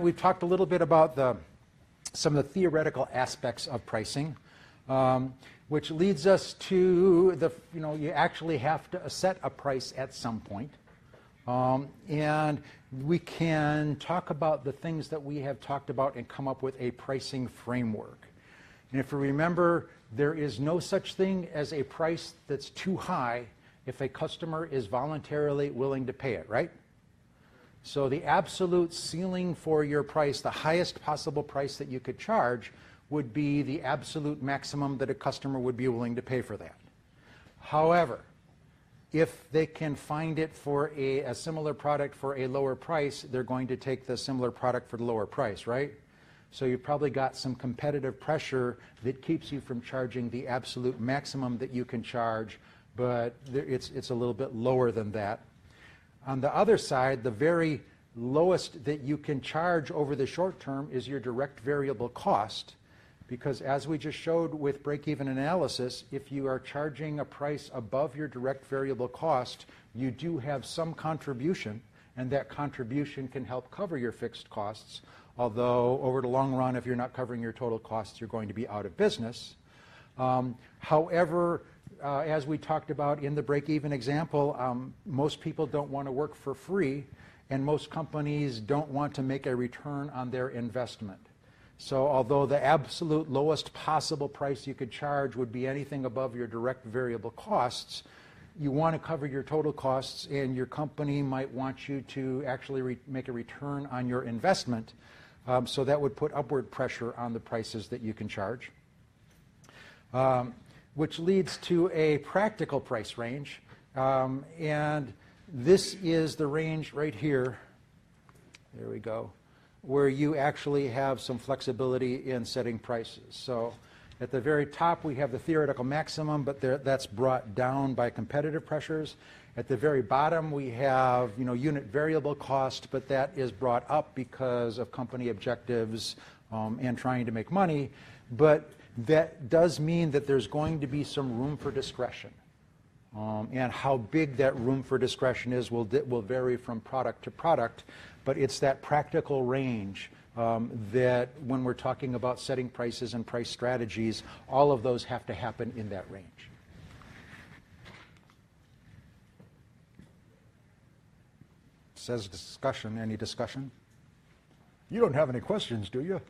We've talked a little bit about some of the theoretical aspects of pricing, which leads us to you actually have to set a price at some point. And we can talk about the things that we have talked about and come up with a pricing framework. And if you remember, there is no such thing as a price that's too high if a customer is voluntarily willing to pay it, right? So the absolute ceiling for your price, the highest possible price that you could charge, would be the absolute maximum that a customer would be willing to pay for that. However, if they can find it for a similar product for a lower price, they're going to take the similar product for the lower price, right? So you've probably got some competitive pressure that keeps you from charging the absolute maximum that you can charge, but it's a little bit lower than that. On the other side, the very lowest that you can charge over the short term is your direct variable cost, because as we just showed with break-even analysis, if you are charging a price above your direct variable cost, you do have some contribution, and that contribution can help cover your fixed costs, although over the long run, if you're not covering your total costs, you're going to be out of business. However, as we talked about in the break-even example, most people don't want to work for free, and most companies don't want to make a return on their investment. So although the absolute lowest possible price you could charge would be anything above your direct variable costs, you want to cover your total costs, and your company might want you to actually make a return on your investment. So that would put upward pressure on the prices that you can charge. Which leads to a practical price range. And this is the range right here, there we go, where you actually have some flexibility in setting prices. So at the very top, we have the theoretical maximum, but that's brought down by competitive pressures. At the very bottom, we have unit variable cost, but that is brought up because of company objectives and trying to make money. But that does mean that there's going to be some room for discretion. And how big that room for discretion is will vary from product to product, but it's that practical range that when we're talking about setting prices and price strategies, all of those have to happen in that range. Says discussion. Any discussion? You don't have any questions, do you?